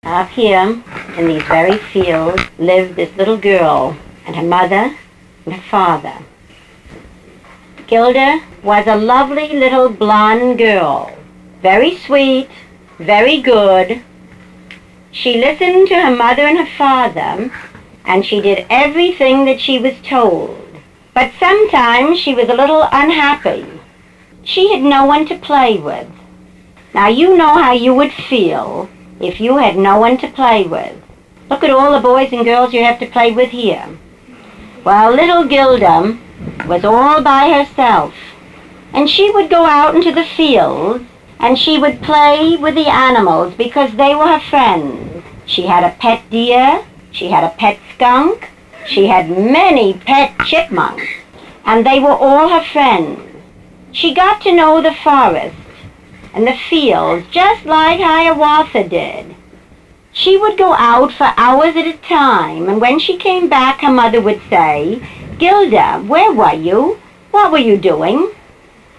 Up here, in these very fields, lived this little girl and her mother and her father. Gilda was a lovely little blonde girl, very sweet, very good. She listened to her mother and her father, and she did everything that she was told. But sometimes she was a little unhappy. She had no one to play with. Now you know how you would feel if you had no one to play with. Look at all the boys and girls you have to play with here. Well, little Gilda was all by herself, and she would go out into the fields and she would play with the animals because they were her friends. She had a pet deer, she had a pet skunk, she had many pet chipmunks, and they were all her friends. She got to know the forest and the fields just like Hiawatha did. She would go out for hours at a time, and when she came back, her mother would say, "Gilda, where were you? What were you doing?"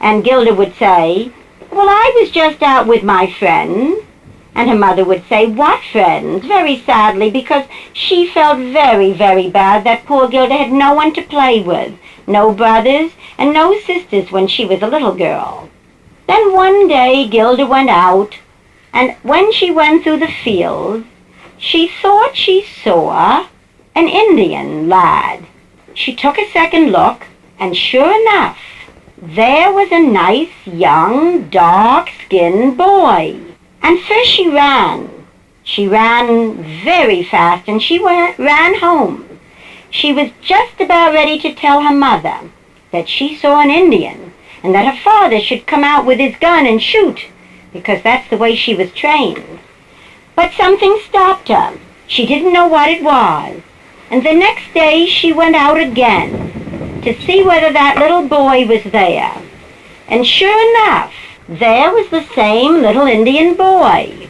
And Gilda would say, "Well, I was just out with my friends." And her mother would say, "What friends?" very sadly, because she felt very, very bad that poor Gilda had no one to play with, no brothers and no sisters when she was a little girl. Then one day Gilda went out, and when she went through the fields, she thought she saw an Indian lad. She took a second look, and sure enough, there was a nice young dark-skinned boy. And first she ran. She ran very fast, and she ran home. She was just about ready to tell her mother that she saw an Indian and that her father should come out with his gun and shoot, because that's the way she was trained. But something stopped her. She didn't know what it was. And the next day she went out again to see whether that little boy was there. And sure enough, there was the same little Indian boy.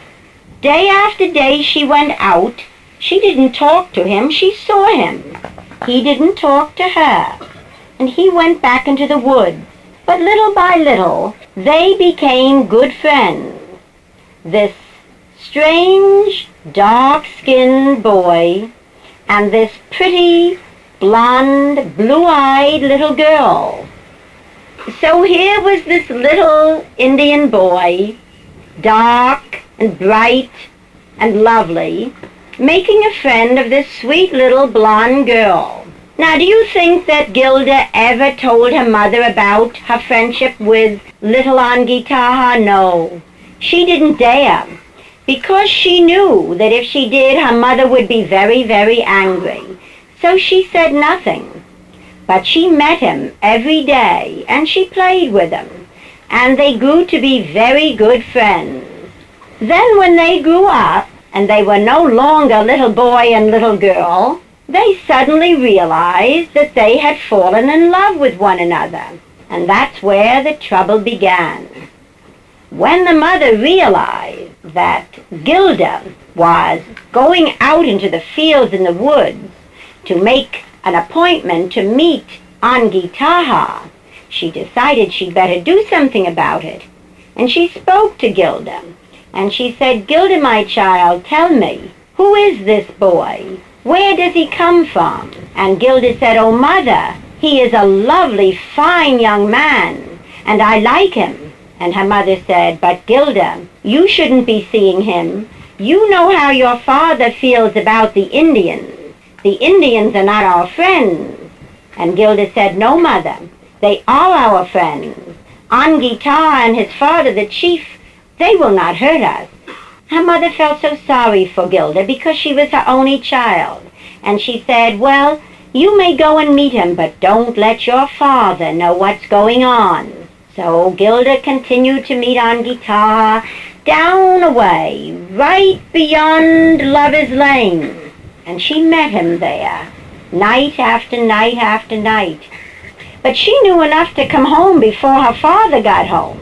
Day after day she went out. She didn't talk to him, she saw him. He didn't talk to her. And he went back into the woods. But little by little, they became good friends. This strange, dark-skinned boy and this pretty, blonde, blue-eyed little girl. So here was this little Indian boy, dark and bright and lovely, making a friend of this sweet little blonde girl. Now, do you think that Gilda ever told her mother about her friendship with little Angitaha? No, she didn't dare, because she knew that if she did, her mother would be very, very angry. So she said nothing. But she met him every day, and she played with him, and they grew to be very good friends. Then when they grew up, and they were no longer little boy and little girl, they suddenly realized that they had fallen in love with one another, and that's where the trouble began. When the mother realized that Gilda was going out into the fields and the woods to make an appointment to meet Angitaha, she decided she'd better do something about it. And she spoke to Gilda, and she said, "Gilda, my child, tell me, who is this boy? Where does he come from?" And Gilda said, "Oh, mother, he is a lovely, fine young man, and I like him." And her mother said, "But Gilda, you shouldn't be seeing him. You know how your father feels about the Indians. The Indians are not our friends." And Gilda said, "No, mother, they are our friends. Angitaha and his father, the chief, they will not hurt us." Her mother felt so sorry for Gilda because she was her only child. And she said, "Well, you may go and meet him, but don't let your father know what's going on." So Gilda continued to meet Angitaha down a way, right beyond Lover's Lane. And she met him there, night after night after night. But she knew enough to come home before her father got home,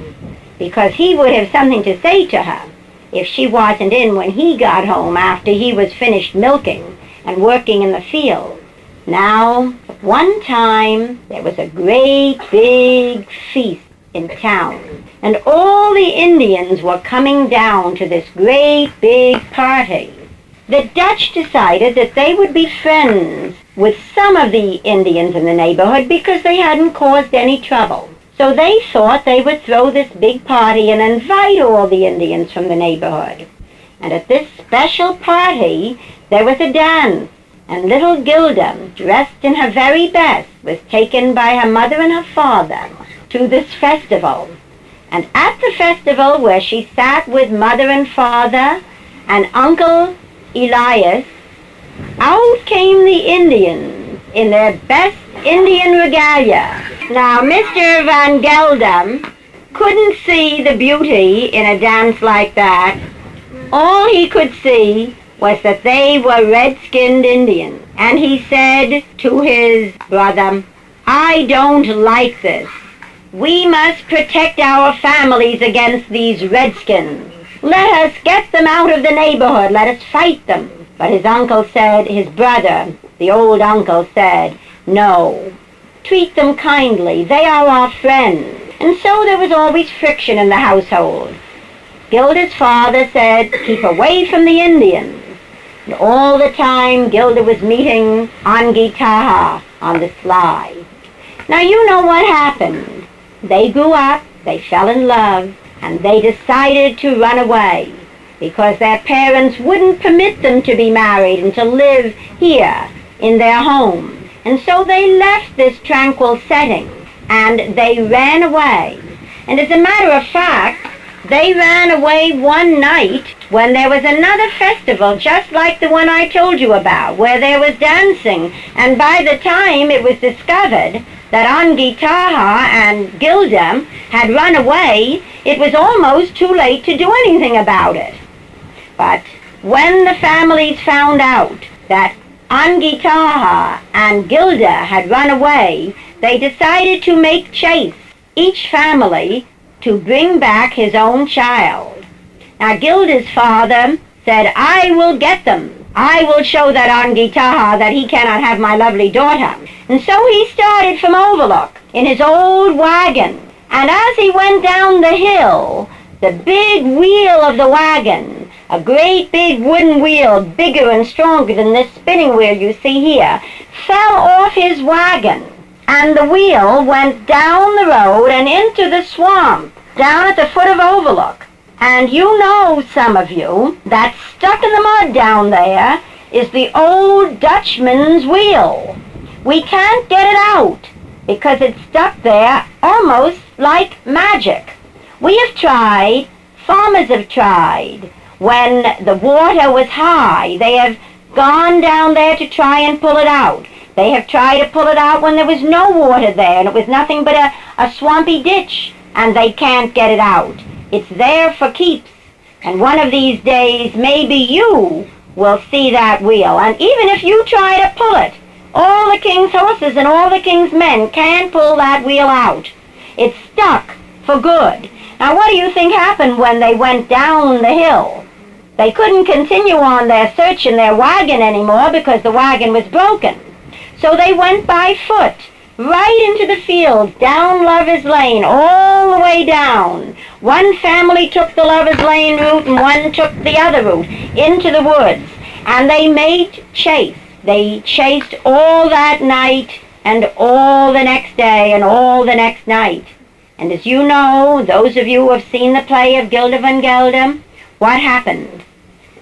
because he would have something to say to her if she wasn't in when he got home after he was finished milking and working in the field. Now, one time, there was a great big feast in town, and all the Indians were coming down to this great big party. the Dutch decided that they would be friends with some of the Indians in the neighborhood because they hadn't caused any trouble. So they thought they would throw this big party and invite all the Indians from the neighborhood. And at this special party, there was a dance, and little Gilda, dressed in her very best, was taken by her mother and her father to this festival. And at the festival, where she sat with mother and father and Uncle Elias, out came the Indians in their best Indian regalia. Now, Mr. Van Gelder couldn't see the beauty in a dance like that. All he could see was that they were red-skinned Indians. And he said to his brother, "I don't like this. We must protect our families against these redskins. Let us get them out of the neighborhood. Let us fight them." But his uncle said, his brother, the old uncle said, "No, treat them kindly. They are our friends." And so there was always friction in the household. Gilda's father said, "Keep away from the Indians." And all the time, Gilda was meeting Angitaha on the sly. Now you know what happened. They grew up, they fell in love, and they decided to run away because their parents wouldn't permit them to be married and to live here in their home. And so they left this tranquil setting and they ran away. And as a matter of fact, they ran away one night when there was another festival just like the one I told you about, where there was dancing. And by the time it was discovered that Angitaha and Gilda had run away, it was almost too late to do anything about it. But when the families found out that Angitaha and Gilda had run away, they decided to make chase, each family to bring back his own child. Now Gilda's father said, "I will get them. I will show that Angitaha that he cannot have my lovely daughter." And so he started from Overlook in his old wagon. And as he went down the hill, the big wheel of the wagon, a great big wooden wheel, bigger and stronger than this spinning wheel you see here, fell off his wagon. And the wheel went down the road and into the swamp, down at the foot of Overlook. And you know, some of you, that stuck in the mud down there is the old Dutchman's wheel. We can't get it out because it's stuck there almost like magic. We have tried, farmers have tried. When the water was high, they have gone down there to try and pull it out. They have tried to pull it out when there was no water there and it was nothing but a swampy ditch, and they can't get it out. It's there for keeps, and one of these days maybe you will see that wheel. And even if you try to pull it, all the king's horses and all the king's men can't pull that wheel out. It's stuck for good. Now what do you think happened when they went down the hill? They couldn't continue on their search in their wagon anymore because the wagon was broken. So they went by foot, right into the fields, down Lover's Lane, all the way down. One family took the Lover's Lane route and one took the other route into the woods. And they made chase. They chased all that night and all the next day and all the next night. And as you know, those of you who have seen the play of Gilda Van Gelder, what happened?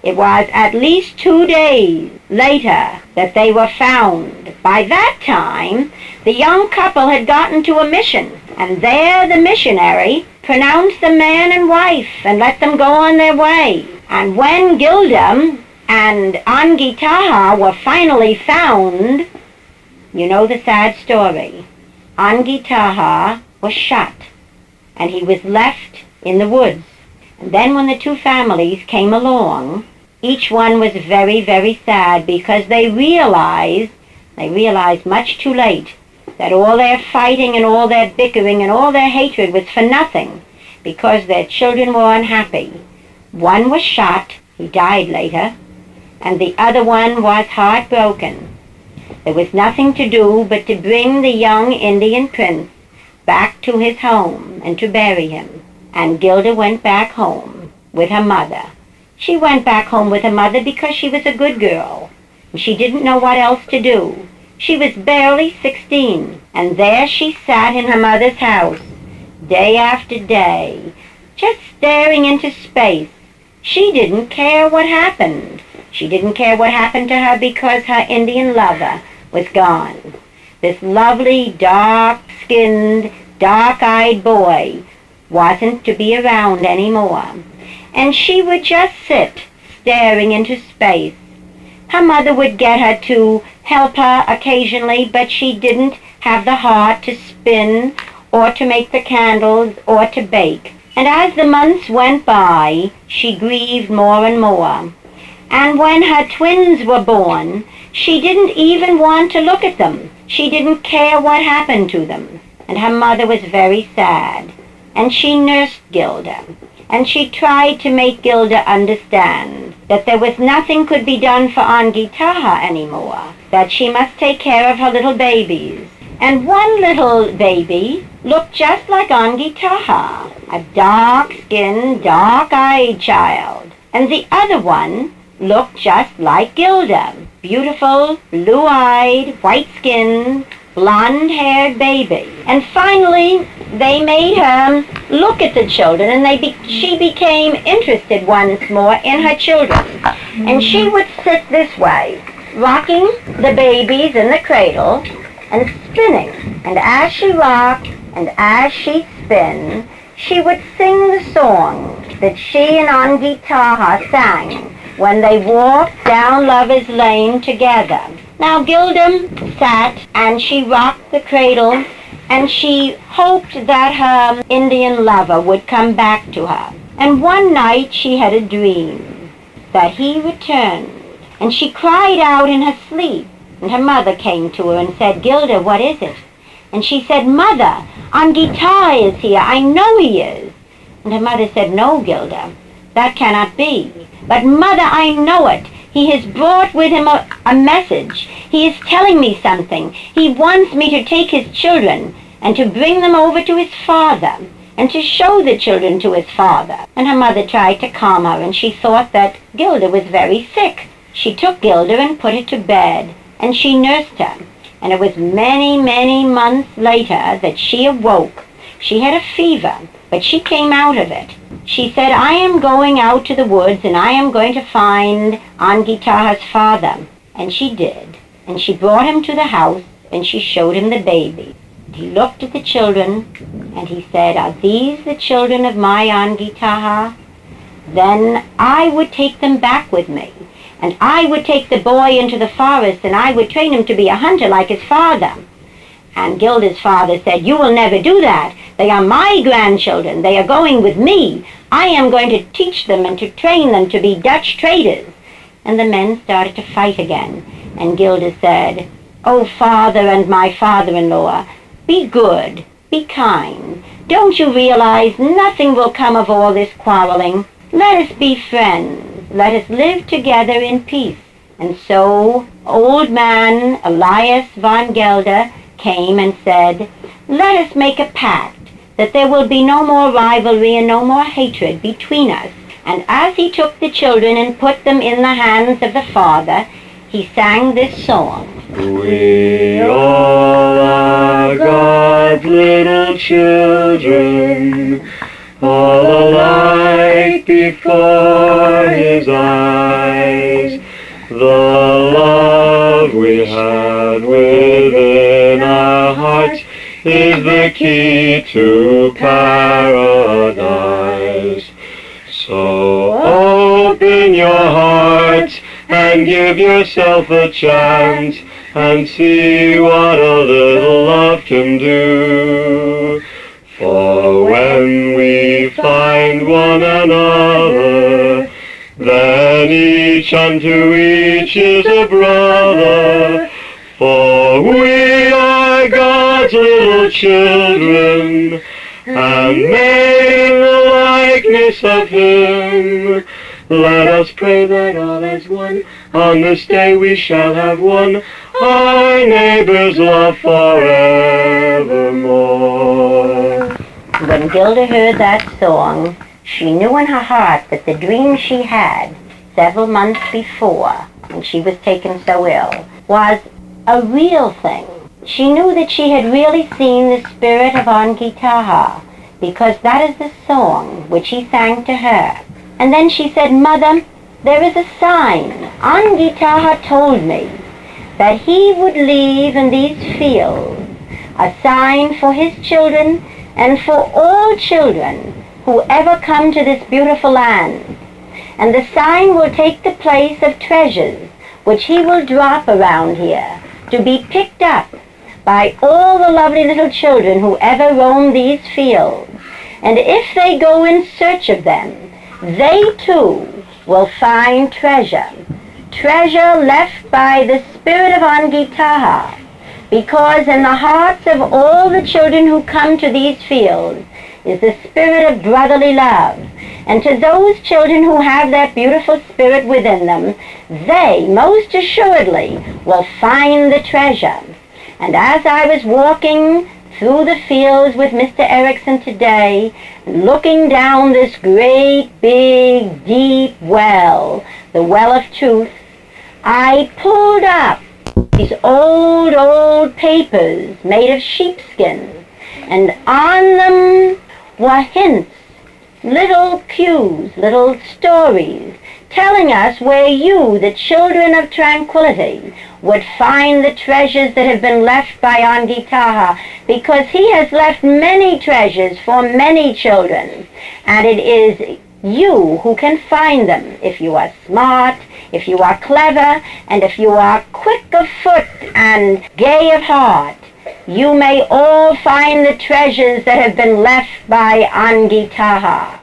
It was at least 2 days later that they were found. By that time, the young couple had gotten to a mission, and there the missionary pronounced them man and wife and let them go on their way. And when Gilda and Angitaha were finally found, you know the sad story. Angitaha was shot, and he was left in the woods. And then when the two families came along, each one was very, very sad because they realized much too late that all their fighting and all their bickering and all their hatred was for nothing because their children were unhappy. One was shot, he died later, and the other one was heartbroken. There was nothing to do but to bring the young Indian prince back to his home and to bury him. And Gilda went back home with her mother, She went back home with her mother because she was a good girl, and she didn't know what else to do. She was barely 16, and there she sat in her mother's house, day after day, just staring into space. She didn't care what happened. She didn't care what happened to her because her Indian lover was gone. This lovely, dark-skinned, dark-eyed boy wasn't to be around anymore. And she would just sit, staring into space. Her mother would get her to help her occasionally, but she didn't have the heart to spin or to make the candles or to bake. And as the months went by, she grieved more and more. And when her twins were born, she didn't even want to look at them. She didn't care what happened to them. And her mother was very sad. And she nursed Gilda. And she tried to make Gilda understand that there was nothing could be done for Angitaha anymore, that she must take care of her little babies. And one little baby looked just like Angitaha, a dark-skinned, dark-eyed child. And the other one looked just like Gilda, beautiful, blue-eyed, white-skinned, blonde-haired baby. And finally, they made her look at the children, and she became interested once more in her children. And she would sit this way, rocking the babies in the cradle and spinning. And as she rocked and as she spun, she would sing the song that she and Angitaha sang when they walked down Lover's Lane together. Now Gilda sat and she rocked the cradle, and she hoped that her Indian lover would come back to her. And one night she had a dream that he returned, and she cried out in her sleep. And her mother came to her and said, "Gilda, what is it?" And she said, "Mother, Angitaha is here. I know he is." And her mother said, "No, Gilda, that cannot be. But mother, I know it. He has brought with him a message. He is telling me something. He wants me to take his children and to bring them over to his father and to show the children to his father." And her mother tried to calm her, and she thought that Gilda was very sick. She took Gilda and put her to bed, and she nursed her. And it was many, many months later that she awoke. She had a fever, but she came out of it. She said, "I am going out to the woods, and I am going to find Angitaha's father." And she did. And she brought him to the house, and she showed him the baby. He looked at the children, and he said, "Are these the children of my Angitaha? Then I would take them back with me. And I would take the boy into the forest, and I would train him to be a hunter like his father." And Gilda's father said, "You will never do that. They are my grandchildren. They are going with me. I am going to teach them and to train them to be Dutch traders." And the men started to fight again. And Gilda said, "Oh, father and my father-in-law, be good, be kind. Don't you realize nothing will come of all this quarreling? Let us be friends. Let us live together in peace." And so old man Elias Van Gelder came and said, "Let us make a pact that there will be no more rivalry and no more hatred between us." And as he took the children and put them in the hands of the father, he sang this song. We all are God's little children, all alike before his eyes. The love we have within our hearts is the key to paradise. So open your hearts and give yourself a chance and see what a little love can do. For when we find one another, then each unto each is a brother. For we are God's little children, and made in the likeness of him. Let us pray that all is one. On this day we shall have won our neighbor's love forevermore. When Gilda heard that song, She knew in her heart that the dream she had several months before, when she was taken so ill, was a real thing. She knew that she had really seen the spirit of Angitaha, because that is the song which he sang to her. And then she said, "Mother, there is a sign. Angitaha told me that he would leave in these fields a sign for his children and for all children who ever come to this beautiful land. And the sign will take the place of treasures which he will drop around here to be picked up by all the lovely little children who ever roam these fields. And if they go in search of them, they too will find treasure. Treasure left by the spirit of Angitaha, because in the hearts of all the children who come to these fields is the spirit of brotherly love. And to those children who have that beautiful spirit within them, they most assuredly will find the treasure." And as I was walking through the fields with Mr. Erickson today, looking down this great, big, deep well, the well of truth, I pulled up these old papers made of sheepskin, and on them were hints, little cues, little stories, telling us where you, the children of tranquility, would find the treasures that have been left by Angitaha, because he has left many treasures for many children, and it is you who can find them if you are smart, if you are clever, and if you are quick of foot and gay of heart. You may all find the treasures that have been left by Angitaha.